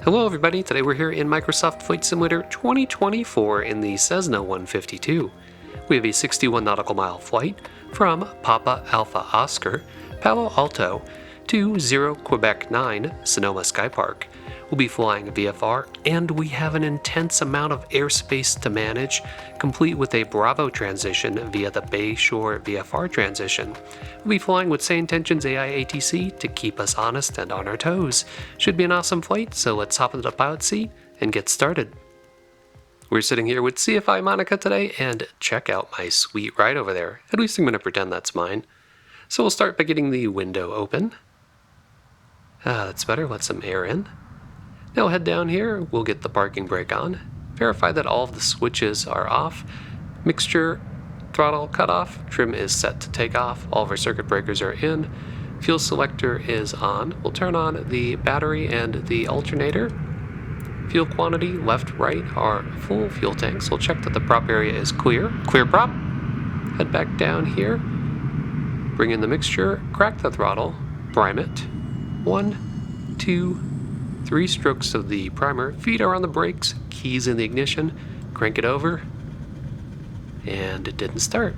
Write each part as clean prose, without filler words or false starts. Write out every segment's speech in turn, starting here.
Hello everybody, today we're here in Microsoft Flight Simulator 2024 in the Cessna 152. We have a 61 nautical mile flight from Papa Alpha Oscar, Palo Alto to 0 Quebec 9, Sonoma Skypark. We'll be flying VFR, and we have an intense amount of airspace to manage, complete with a Bravo transition via the Bayshore VFR transition. We'll be flying with SayIntentions AI ATC to keep us honest and on our toes. Should be an awesome flight, so let's hop into the pilot seat and get started. We're sitting here with CFI Monica today, and check out my sweet ride over there. At least I'm going to pretend that's mine. So we'll start by getting the window open. That's better, let some air in. Now head down here, we'll get the parking brake on, verify that all of the switches are off, mixture, throttle cut off, trim is set to take off, all of our circuit breakers are in, fuel selector is on. We'll turn on the battery and the alternator. Fuel quantity, left, right are full fuel tanks. We'll check that the prop area is clear. Clear prop. Head back down here, bring in the mixture, crack the throttle, prime it. 1, 2, 3 strokes of the primer, feet are on the brakes, keys in the ignition, crank it over, and it didn't start.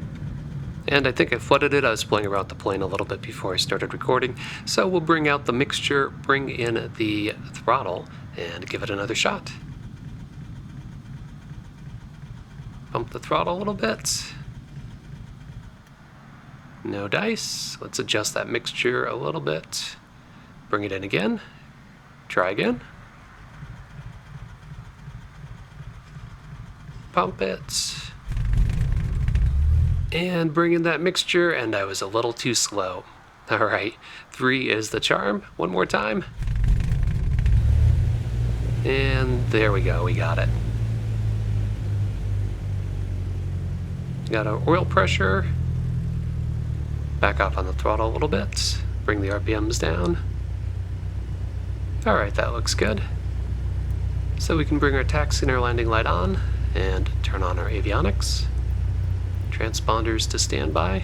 And I think I flooded it. I was playing around the plane a little bit before I started recording, so we'll bring out the mixture, bring in the throttle, and give it another shot. Pump the throttle a little bit. No dice. Let's adjust that mixture a little bit. Bring it in again. Try again. Pump it. And bring in that mixture, and I was a little too slow. Alright, 3 is the charm. One more time. And there we go, we got it. Got our oil pressure. Back off on the throttle a little bit. Bring the RPMs down. Alright, that looks good. So we can bring our taxi and our landing light on and turn on our avionics. Transponders to standby.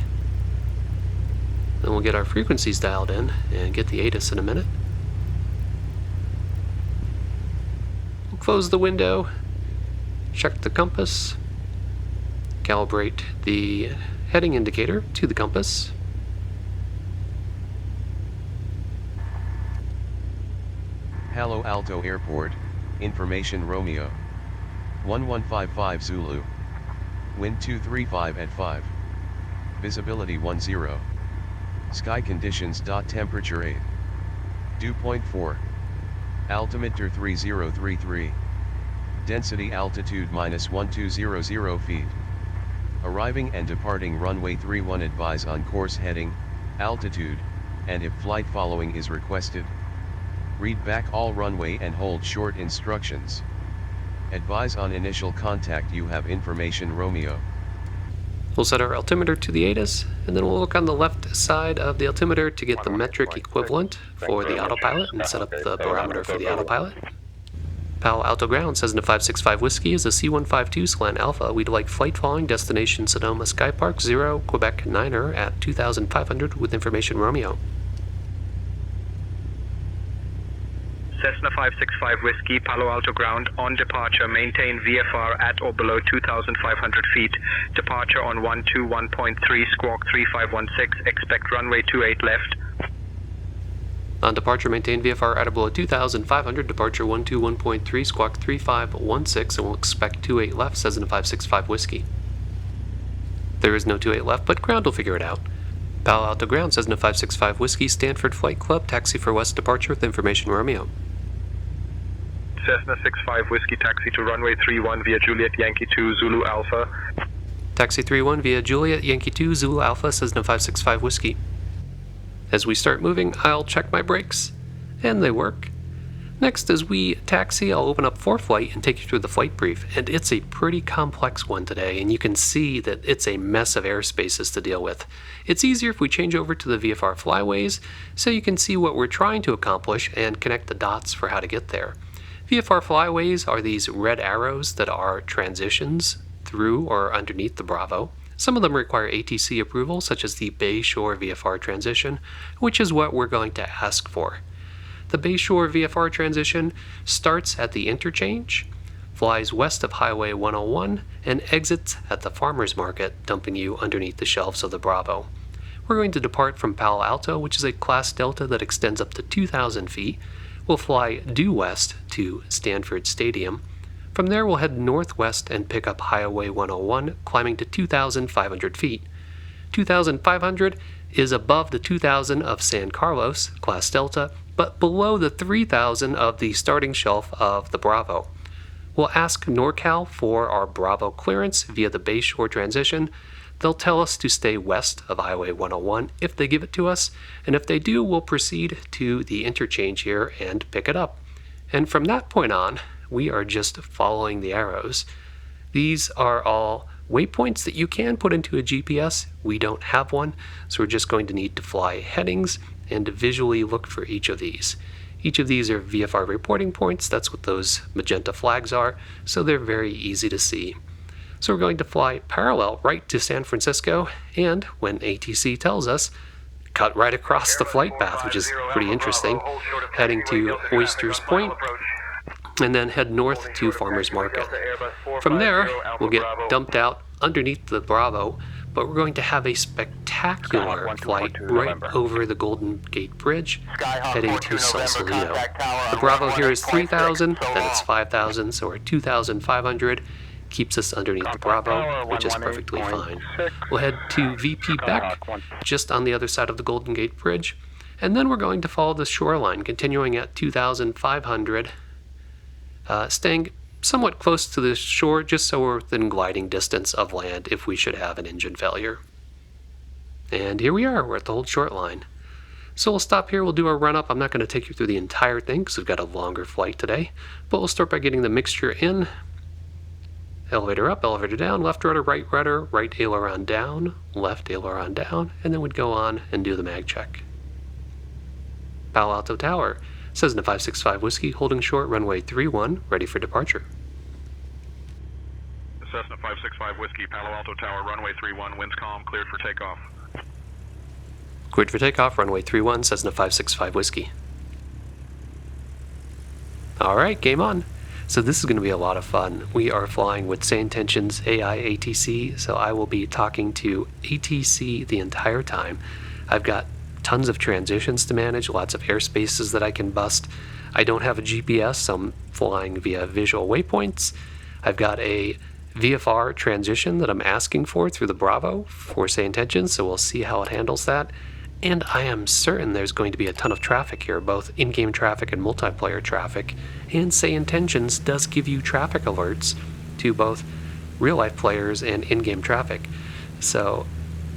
Then we'll get our frequencies dialed in and get the ATIS in a minute. We'll close the window, check the compass, calibrate the heading indicator to the compass. Palo Alto Airport, information Romeo. 1155 Zulu. Wind 235 at 5. Visibility 10. Sky conditions. Temperature 8. Dew point 4. Altimeter 3033. Density altitude -1200 feet. Arriving and departing runway 31. Advise on course heading, altitude, and if flight following is requested. Read back all runway and hold short instructions. Advise on initial contact. You have information Romeo. We'll set our altimeter to the ATIS, and then we'll look on the left side of the altimeter to get the metric equivalent for the autopilot and set up the barometer for the autopilot. Palo Alto Ground says Cessna 565 Whiskey is a C152 Slant Alpha. We'd like flight following destination Sonoma Skypark 0 Quebec 9er at 2500 with information Romeo. Cessna 565 Whiskey, Palo Alto Ground, on departure, maintain VFR at or below 2,500 feet. Departure on 121.3, squawk 3516, expect runway 28 left. On departure, maintain VFR at or below 2,500, departure 121.3, squawk 3516, and we'll expect 28 left, Cessna 565 Whiskey. There is no 28 left, but ground will figure it out. Palo Alto Ground, Cessna 565 Whiskey, Stanford Flight Club, taxi for west departure with information Romeo. Cessna 65 Whiskey, taxi to runway 31 via Juliet Yankee 2 Zulu Alpha. Taxi 31 via Juliet Yankee 2 Zulu Alpha, Cessna 565 Whiskey. As we start moving, I'll check my brakes, and they work. Next, as we taxi, I'll open up ForeFlight and take you through the flight brief, and it's a pretty complex one today, and you can see that it's a mess of airspaces to deal with. It's easier if we change over to the VFR flyways, so you can see what we're trying to accomplish and connect the dots for how to get there. VFR flyways are these red arrows that are transitions through or underneath the Bravo. Some of them require ATC approval, such as the Bayshore VFR transition, which is what we're going to ask for. the Bayshore VFR transition starts at the interchange, flies west of Highway 101, and exits at the farmer's market, dumping you underneath the shelves of the Bravo. We're going to depart from Palo Alto, which is a class delta that extends up to 2,000 feet. We'll fly due west to Stanford Stadium. From there, we'll head northwest and pick up Highway 101, climbing to 2,500 feet. 2,500 is above the 2,000 of San Carlos, class delta, but below the 3,000 of the starting shelf of the Bravo. We'll ask NorCal for our Bravo clearance via the Bayshore transition. They'll tell us to stay west of Highway 101 if they give it to us, and if they do, we'll proceed to the interchange here and pick it up. And from that point on, we are just following the arrows. These are all waypoints that you can put into a GPS. We don't have one, so we're just going to need to fly headings and visually look for each of these. Each of these are VFR reporting points. That's what those magenta flags are, so they're very easy to see. So we're going to fly parallel right to San Francisco, and when ATC tells us, cut right across the flight path, which is pretty interesting, heading to Oysters Point, and then head north to Farmers Market. From there, we'll get dumped out underneath the Bravo, but we're going to have a spectacular flight right over the Golden Gate Bridge, heading to Sausalito. The Bravo here is 3,000, then it's 5,000, so we're 2,500. Keeps us underneath the Bravo, which is perfectly fine. We'll head to VP Beck, just on the other side of the Golden Gate Bridge, and then we're going to follow the shoreline, continuing at 2,500, staying somewhat close to the shore, just so we're within gliding distance of land if we should have an engine failure. And here we are, we're at the whole short line. So we'll stop here, we'll do our run-up. I'm not going to take you through the entire thing because we've got a longer flight today, but we'll start by getting the mixture in. Elevator up, elevator down, left rudder, right aileron down, left aileron down, and then we'd go on and do the mag check. Palo Alto Tower, Cessna 565 Whiskey, holding short, runway 31, ready for departure. Cessna 565 Whiskey, Palo Alto Tower, runway 31, winds calm, cleared for takeoff. Cleared for takeoff, runway 31, Cessna 565 Whiskey. Alright, game on. So this is going to be a lot of fun. We are flying with SayIntentions AI ATC, so I will be talking to ATC the entire time. I've got tons of transitions to manage, lots of airspaces that I can bust. I don't have a GPS, so I'm flying via visual waypoints. I've got a VFR transition that I'm asking for through the Bravo for SayIntentions, so we'll see how it handles that. And I am certain there's going to be a ton of traffic here, both in-game traffic and multiplayer traffic. And SayIntentions does give you traffic alerts to both real-life players and in-game traffic. So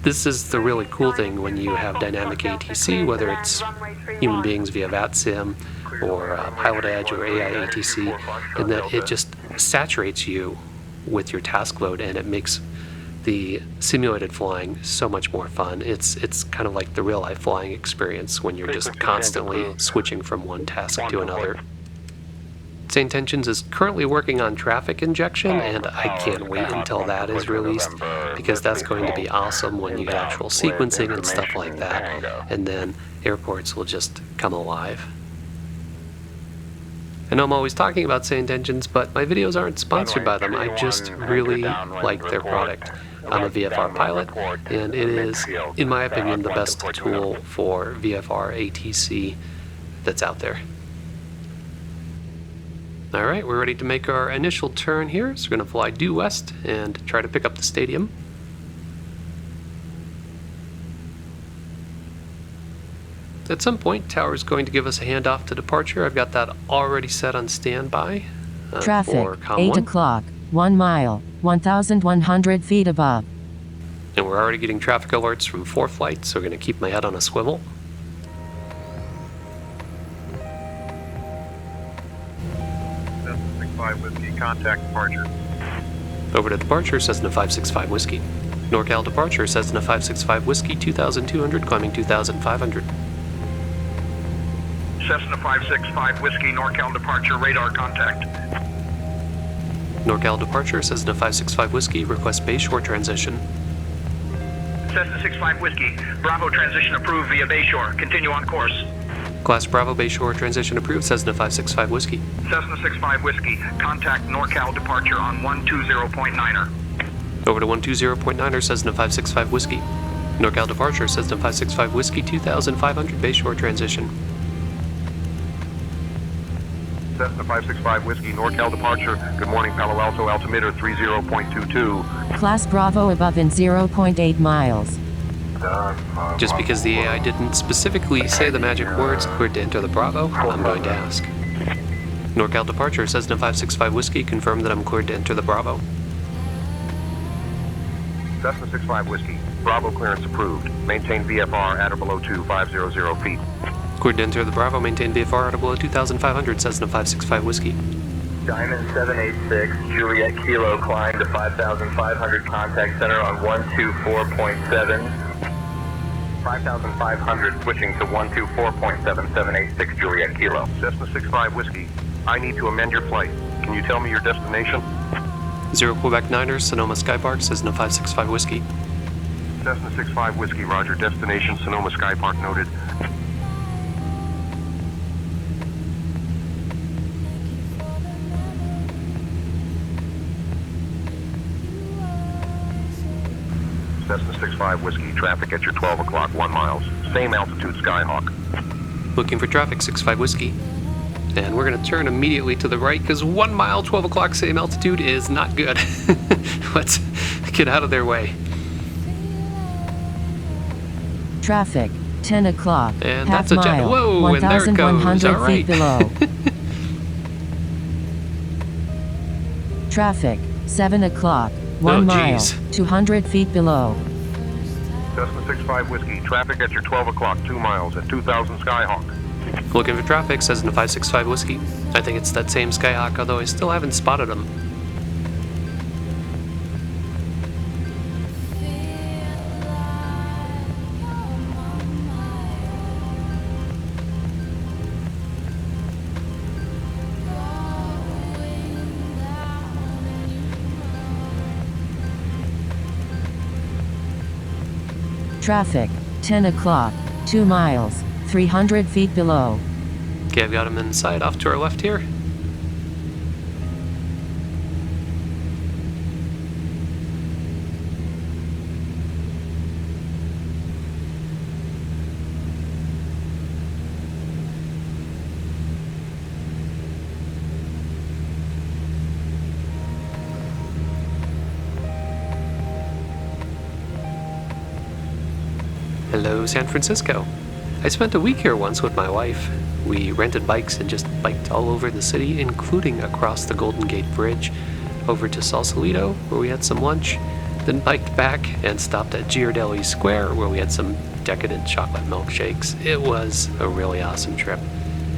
this is the really cool thing when you have dynamic ATC, whether it's human beings via VATSIM or Pilot Edge or AI ATC, and that it just saturates you with your task load and it makes the simulated flying so much more fun. It's kind of like the real life flying experience when you're just constantly switching from one task to another. SayIntentions is currently working on traffic injection, and I can't wait until that is released, because that's going to be awesome when you get actual sequencing and stuff like that, and then airports will just come alive. I know I'm always talking about SayIntentions, but my videos aren't sponsored by them. I just really like their product. I'm a VFR pilot, and it is, in my opinion, the best tool for VFR ATC that's out there. Alright, we're ready to make our initial turn here, so we're going to fly due west and try to pick up the stadium. At some point, Tower's going to give us a handoff to departure. I've got that already set on standby. Traffic, 8 o'clock, 1 mile, 1,100 feet above. And we're already getting traffic alerts from 4 flights, so we're going to keep my head on a swivel. Cessna 65 Whiskey, contact departure. Over to departure, Cessna 565 Whiskey. NorCal departure, Cessna 565 Whiskey, 2,200, climbing 2,500. Cessna 565 Whiskey, NorCal departure, radar contact. NorCal departure, Cessna 565 Whiskey, request Bayshore transition. Cessna 65 Whiskey, Bravo transition approved via Bayshore. Continue on course. Class Bravo Bayshore transition approved, Cessna 565 Whiskey. Cessna 65 Whiskey, contact NorCal departure on 120.9er. Over to 120.9er, Cessna 565 Whiskey. NorCal departure, Cessna 565 Whiskey, 2500 Bayshore transition. Cessna 565 Whiskey, NorCal departure. Good morning, Palo Alto, altimeter 30.22. Class Bravo above in 0.8 miles. Just because the AI didn't specifically say the magic words cleared to enter the Bravo, I'm going to ask. NorCal departure, Cessna 565 Whiskey, confirm that I'm cleared to enter the Bravo. Cessna 65 Whiskey, Bravo clearance approved. Maintain VFR at or below 2500 feet. Cleared to enter the Bravo, maintain VFR at or below 2500, Cessna 565 Whiskey. Diamond 786, Juliet Kilo, climb to 5,500, contact center on 124.7. 5,500, switching to 124.7786, Juliet Kilo. Cessna 65 Whiskey, I need to amend your flight. Can you tell me your destination? 0 Quebec 9er, Sonoma Skypark, Cessna 565 Whiskey. Cessna 65 Whiskey, roger. Destination Sonoma Skypark noted. Cessna 65 Whiskey, traffic at your 12 o'clock, 1 miles. Same altitude, Skyhawk. Looking for traffic, 65 Whiskey. And we're going to turn immediately to the right because 1 mile, 12 o'clock, same altitude is not good. Let's get out of their way. Traffic, 10 o'clock, And half that's a jet. mile, Whoa, and there it goes. 1,100 All right. feet below. Traffic, 7 o'clock, 1 mile, geez. 200 feet below. Cessna 65 Whiskey, traffic at your 12 o'clock, 2 miles at 2000 Skyhawk. Looking for traffic, Cessna 565 Whiskey. I think it's that same Skyhawk, although I still haven't spotted him. Traffic, 10 o'clock, 2 miles, 300 feet below. Okay, I've got him in sight off to our left here. Hello, San Francisco. I spent a week here once with my wife. We rented bikes and just biked all over the city, including across the Golden Gate Bridge, over to Sausalito, where we had some lunch, then biked back and stopped at Ghirardelli Square, where we had some decadent chocolate milkshakes. It was a really awesome trip,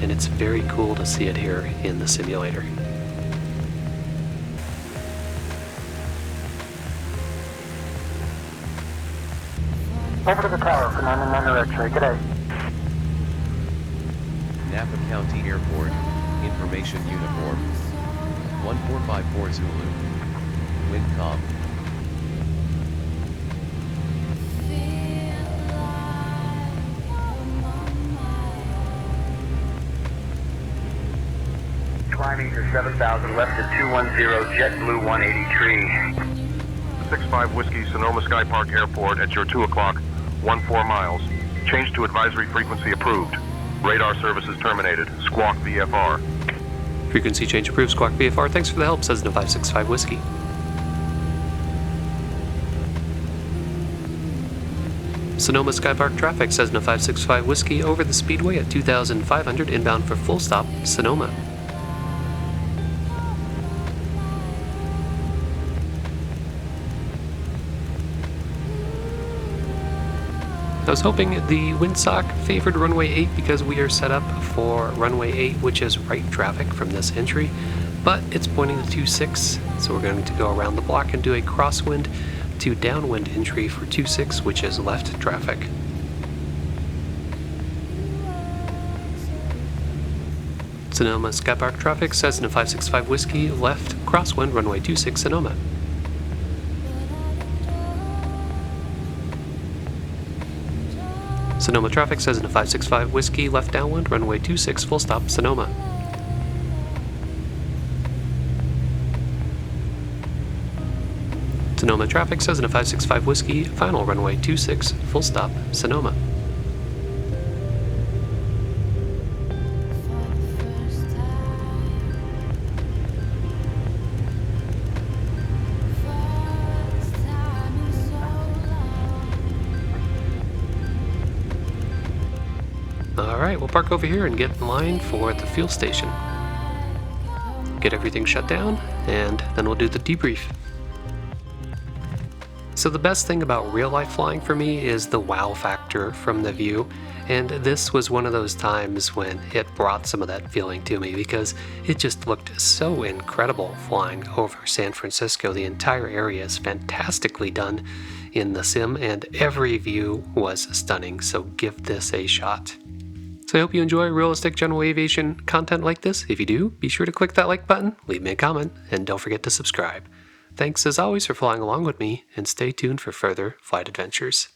and it's very cool to see it here in the simulator. Over to the tower, command and under X-ray. Good day. Napa County Airport, information uniform. 1454 Zulu. Wind calm. Climbing to 7,000, left at 210, JetBlue 183. 65 Whiskey, Sonoma Skypark Airport at your 2 o'clock, 14 miles. Change to advisory frequency approved. Radar services terminated. Squawk VFR. Frequency change approved, Squawk VFR. Thanks for the help, Cessna 565 Whiskey. Sonoma Skypark traffic, Cessna 565 Whiskey over the speedway at 2,500 inbound for full stop, Sonoma. I was hoping the windsock favored runway 8 because we are set up for runway 8, which is right traffic from this entry, but it's pointing to 26, so we're going to go around the block and do a crosswind to downwind entry for 26, which is left traffic. Sonoma Skypark traffic, Cessna 565 Whiskey, left crosswind runway 26 Sonoma. Sonoma traffic says in a 565 Whiskey, left downwind, runway 26, full stop, Sonoma. Sonoma traffic says in a 565 Whiskey, final runway 26, full stop, Sonoma. Alright, we'll park over here and get in line for the fuel station. Get everything shut down, and then we'll do the debrief. So the best thing about real-life flying for me is the wow factor from the view, and this was one of those times when it brought some of that feeling to me because it just looked so incredible flying over San Francisco. The entire area is fantastically done in the sim, and every view was stunning, so give this a shot. So I hope you enjoy realistic general aviation content like this. If you do, be sure to click that like button, leave me a comment, and don't forget to subscribe. Thanks as always for flying along with me, and stay tuned for further flight adventures.